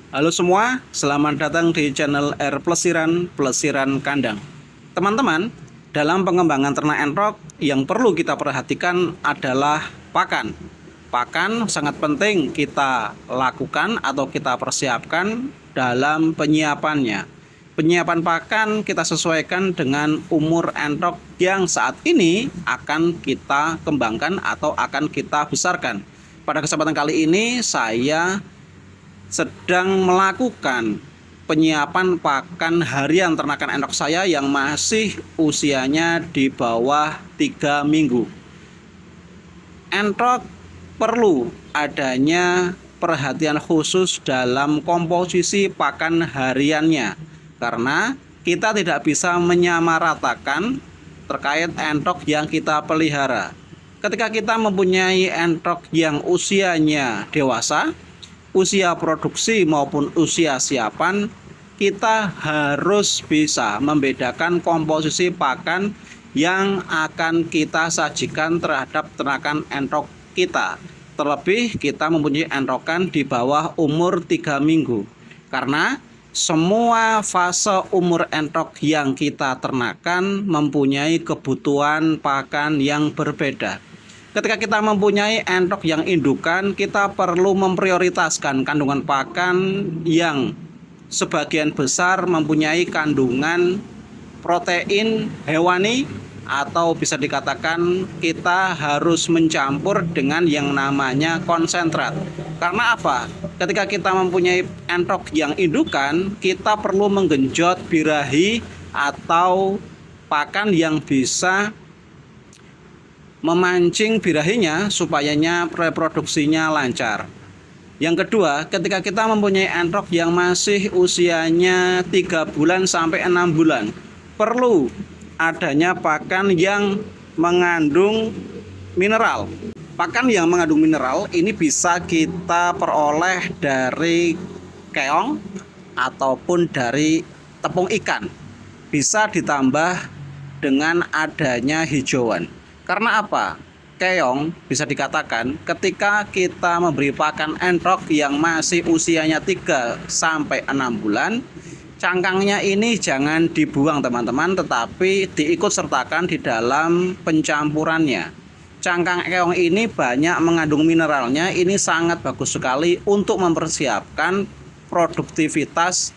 Halo semua, selamat datang di channel R Plesiran Kandang. Teman-teman, dalam pengembangan ternak entok yang perlu kita perhatikan adalah pakan. Pakan sangat penting kita lakukan atau kita persiapkan dalam penyiapannya. Penyiapan pakan kita sesuaikan dengan umur entok yang saat ini akan kita kembangkan atau akan kita besarkan. Pada kesempatan kali ini saya sedang melakukan penyiapan pakan harian ternakan entok saya yang masih usianya di bawah 3 minggu. Entok perlu adanya perhatian khusus dalam komposisi pakan hariannya, karena kita tidak bisa menyamaratakan terkait entok yang kita pelihara. Ketika kita mempunyai entok yang usianya dewasa, usia produksi maupun usia siapan, kita harus bisa membedakan komposisi pakan yang akan kita sajikan terhadap ternakan entok kita. Terlebih kita mempunyai entokan di bawah umur 3 minggu. Karena semua fase umur entok yang kita ternakan mempunyai kebutuhan pakan yang berbeda. Ketika kita mempunyai entok yang indukan, kita perlu memprioritaskan kandungan pakan yang sebagian besar mempunyai kandungan protein hewani, atau bisa dikatakan kita harus mencampur dengan yang namanya konsentrat. Karena apa? Ketika kita mempunyai entok yang indukan, kita perlu menggenjot birahi atau pakan yang bisa memancing birahinya supayanya reproduksinya lancar. Yang kedua, ketika kita mempunyai entok yang masih usianya 3 bulan sampai 6 bulan, perlu adanya pakan yang mengandung mineral. Pakan yang mengandung mineral ini bisa kita peroleh dari keong ataupun dari tepung ikan. Bisa ditambah dengan adanya hijauan. Karena apa? Keong bisa dikatakan ketika kita memberi pakan entok yang masih usianya 3 sampai 6 bulan, cangkangnya ini jangan dibuang teman-teman, tetapi diikut sertakan di dalam pencampurannya. Cangkang keong ini banyak mengandung mineralnya, ini sangat bagus sekali untuk mempersiapkan produktivitas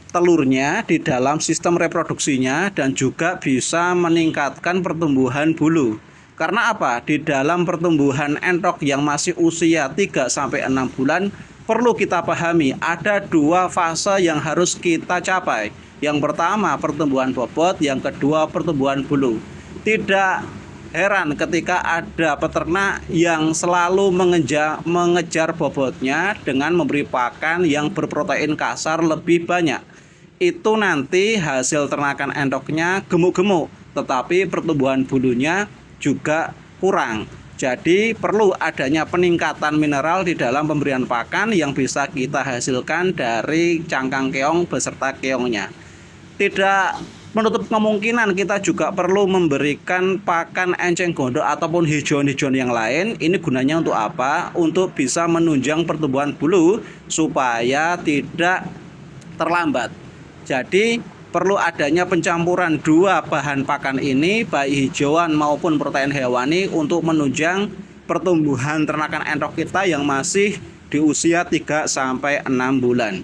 telurnya di dalam sistem reproduksinya, dan juga bisa meningkatkan pertumbuhan bulu. Karena apa? Di dalam pertumbuhan entok yang masih usia 3 sampai 6 bulan perlu kita pahami ada 2 fase yang harus kita capai. Yang pertama pertumbuhan bobot, yang kedua pertumbuhan bulu. Tidak heran ketika ada peternak yang selalu mengejar bobotnya dengan memberi pakan yang berprotein kasar lebih banyak. Itu nanti hasil ternakan endoknya gemuk-gemuk, tetapi pertumbuhan bulunya juga kurang. Jadi perlu adanya peningkatan mineral di dalam pemberian pakan yang bisa kita hasilkan dari cangkang keong beserta keongnya. Tidak menutup kemungkinan kita juga perlu memberikan pakan enceng gondok ataupun hijauan-hijauan yang lain. Ini gunanya untuk apa? Untuk bisa menunjang pertumbuhan bulu supaya tidak terlambat. Jadi perlu adanya pencampuran 2 bahan pakan ini, baik hijauan maupun protein hewani, untuk menunjang pertumbuhan ternakan entok kita yang masih di usia 3 sampai 6 bulan.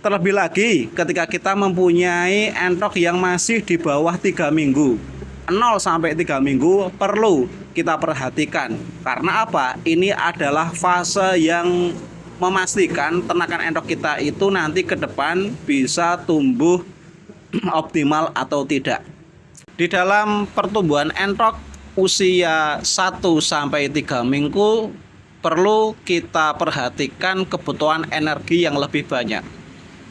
Terlebih lagi ketika kita mempunyai entok yang masih di bawah 3 minggu, 0 sampai 3 minggu perlu kita perhatikan. Karena apa? Ini adalah fase yang memastikan ternakan entok kita itu nanti ke depan bisa tumbuh optimal atau tidak. Di dalam pertumbuhan entok usia 1 sampai 3 minggu perlu kita perhatikan kebutuhan energi yang lebih banyak.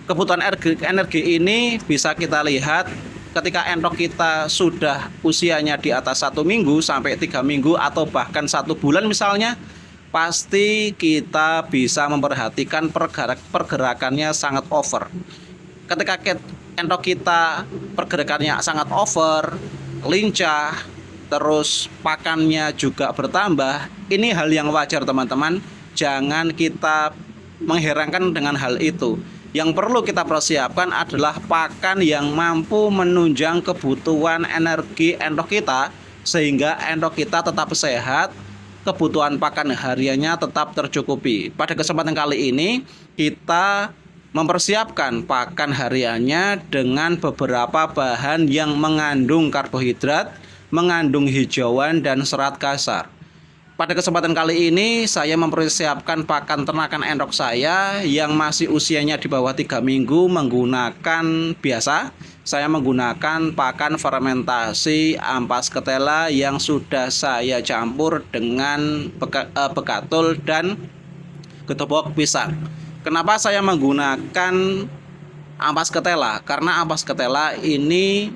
Kebutuhan energi ini bisa kita lihat ketika entok kita sudah usianya di atas 1 minggu sampai 3 minggu atau bahkan 1 bulan misalnya, pasti kita bisa memperhatikan pergerakannya sangat over. Ketika entok kita pergerakannya sangat over, lincah, terus pakannya juga bertambah, ini hal yang wajar teman-teman. Jangan kita mengherankan dengan hal itu. Yang perlu kita persiapkan adalah pakan yang mampu menunjang kebutuhan energi endok kita, sehingga endok kita tetap sehat, kebutuhan pakan hariannya tetap tercukupi. Pada kesempatan kali ini kita mempersiapkan pakan hariannya dengan beberapa bahan yang mengandung karbohidrat, mengandung hijauan dan serat kasar. Pada kesempatan kali ini saya mempersiapkan pakan ternakan endok saya yang masih usianya di bawah 3 minggu menggunakan biasa. Saya menggunakan pakan fermentasi ampas ketela yang sudah saya campur dengan bekatul dan ketopok pisang. Kenapa saya menggunakan ampas ketela? Karena ampas ketela ini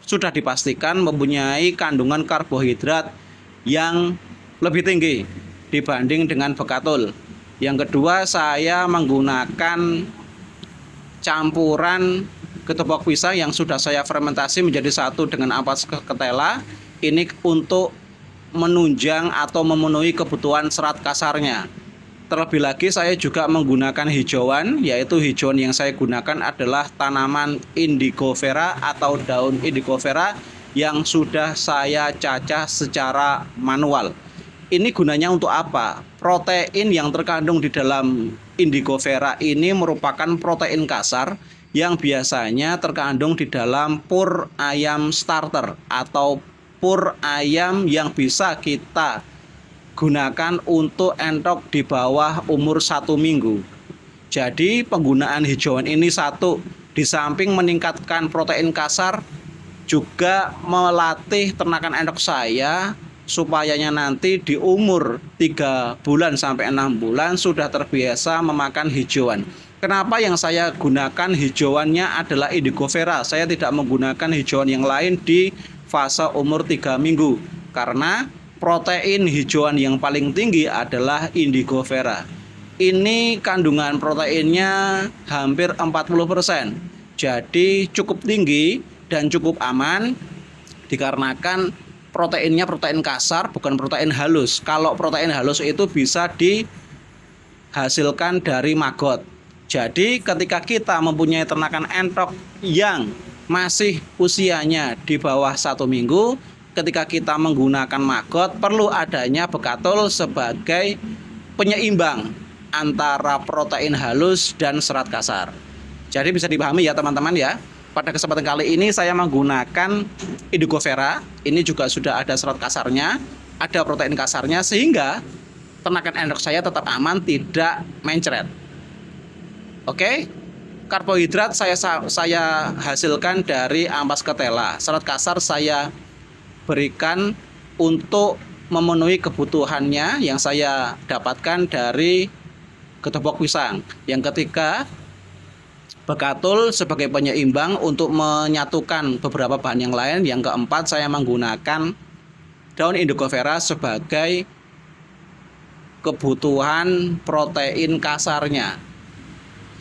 sudah dipastikan mempunyai kandungan karbohidrat yang lebih tinggi dibanding dengan bekatul. Yang kedua, saya menggunakan campuran ketopok pisang yang sudah saya fermentasi menjadi satu dengan ampas ketela. Ini untuk menunjang atau memenuhi kebutuhan serat kasarnya. Terlebih lagi saya juga menggunakan hijauan, yaitu hijauan yang saya gunakan adalah tanaman Indigofera atau daun Indigofera yang sudah saya cacah secara manual. Ini gunanya untuk apa? Protein yang terkandung di dalam Indigofera ini merupakan protein kasar yang biasanya terkandung di dalam pur ayam starter atau pur ayam yang bisa kita gunakan untuk endok di bawah umur 1 minggu. Jadi penggunaan hijauan ini satu, di samping meningkatkan protein kasar, juga melatih ternakan endok saya supayanya nanti di umur 3 bulan sampai 6 bulan sudah terbiasa memakan hijauan. Kenapa yang saya gunakan hijauannya adalah Indigofera? Saya tidak menggunakan hijauan yang lain di fase umur 3 minggu karena protein hijauan yang paling tinggi adalah Indigofera. Ini kandungan proteinnya hampir 40%. Jadi cukup tinggi dan cukup aman dikarenakan proteinnya protein kasar, bukan protein halus. Kalau protein halus itu bisa dihasilkan dari maggot. Jadi ketika kita mempunyai ternakan endok yang masih usianya di bawah 1 minggu, ketika kita menggunakan maggot, perlu adanya bekatul sebagai penyeimbang antara protein halus dan serat kasar. Jadi bisa dipahami ya teman-teman ya. Pada kesempatan kali ini saya menggunakan Indigofera. Ini juga sudah ada serat kasarnya, ada protein kasarnya, sehingga ternakan endok saya tetap aman, tidak mencret. Oke, karbohidrat saya hasilkan dari ampas ketela. Serat kasar saya berikan untuk memenuhi kebutuhannya yang saya dapatkan dari ketopok pisang. Yang ketiga, bekatul sebagai penyeimbang untuk menyatukan beberapa bahan yang lain. Yang keempat, saya menggunakan daun Indigofera sebagai kebutuhan protein kasarnya.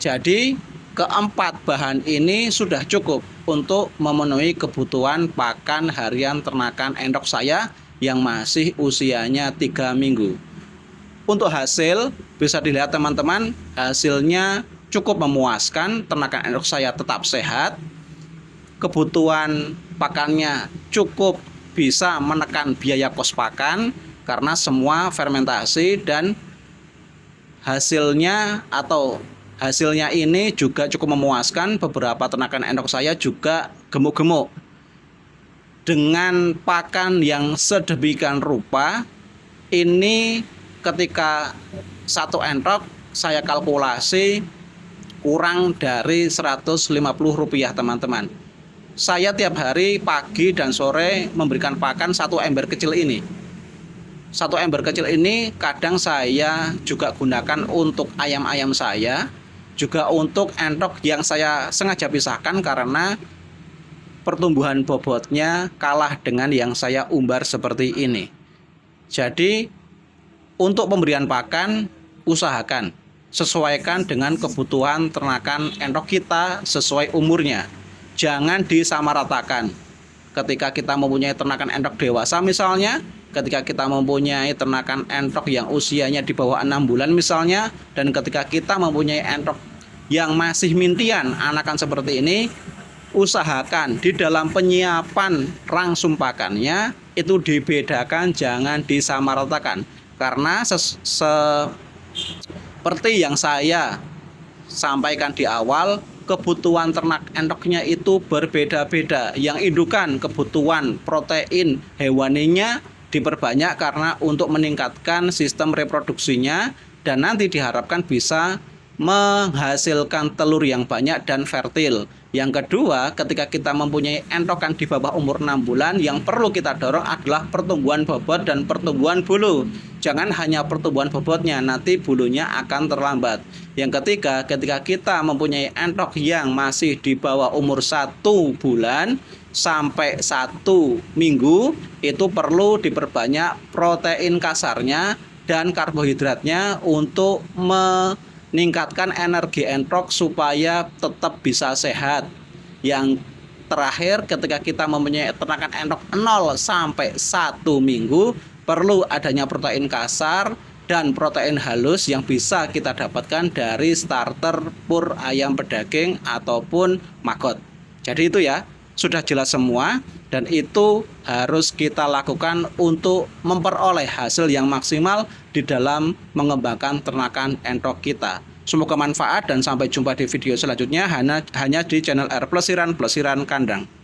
Jadi keempat bahan ini sudah cukup untuk memenuhi kebutuhan pakan harian ternakan endok saya yang masih usianya 3 minggu. Untuk hasil bisa dilihat teman-teman, hasilnya cukup memuaskan. Ternakan endok saya tetap sehat, kebutuhan pakannya cukup bisa menekan biaya kos pakan karena semua fermentasi, dan hasilnya ini juga cukup memuaskan. Beberapa ternakan endok saya juga gemuk-gemuk. Dengan pakan yang sedemikian rupa, ini ketika satu endok saya kalkulasi kurang dari Rp150 teman-teman. Saya tiap hari pagi dan sore memberikan pakan satu ember kecil ini. Satu ember kecil ini kadang saya juga gunakan untuk ayam-ayam saya, juga untuk endok yang saya sengaja pisahkan karena pertumbuhan bobotnya kalah dengan yang saya umbar seperti ini. Jadi untuk pemberian pakan usahakan sesuaikan dengan kebutuhan ternakan endok kita sesuai umurnya. Jangan disamaratakan. Ketika kita mempunyai ternakan endok dewasa misalnya, ketika kita mempunyai ternakan entok yang usianya di bawah 6 bulan misalnya, dan ketika kita mempunyai entok yang masih mintian anakan seperti ini, usahakan di dalam penyiapan rangsum pakannya itu dibedakan, jangan disamaratakan. Karena seperti yang saya sampaikan di awal, kebutuhan ternak entoknya itu berbeda-beda. Yang indukan kebutuhan protein hewaninya diperbanyak karena untuk meningkatkan sistem reproduksinya, dan nanti diharapkan bisa menghasilkan telur yang banyak dan fertil. Yang kedua, ketika kita mempunyai entokan di bawah umur 6 bulan, yang perlu kita dorong adalah pertumbuhan bobot dan pertumbuhan bulu. Jangan hanya pertumbuhan bobotnya, nanti bulunya akan terlambat. Yang ketiga, ketika kita mempunyai entok yang masih di bawah umur 1 bulan sampai 1 minggu, itu perlu diperbanyak protein kasarnya dan karbohidratnya untuk meningkatkan energi entok supaya tetap bisa sehat. Yang terakhir, ketika kita mempunyai ternakan entok 0 sampai 1 minggu, perlu adanya protein kasar dan protein halus yang bisa kita dapatkan dari starter pur ayam pedaging ataupun maggot. Jadi itu ya, sudah jelas semua, dan itu harus kita lakukan untuk memperoleh hasil yang maksimal di dalam mengembangkan ternakan entok kita. Semoga manfaat dan sampai jumpa di video selanjutnya hanya di channel R Plesiran Kandang.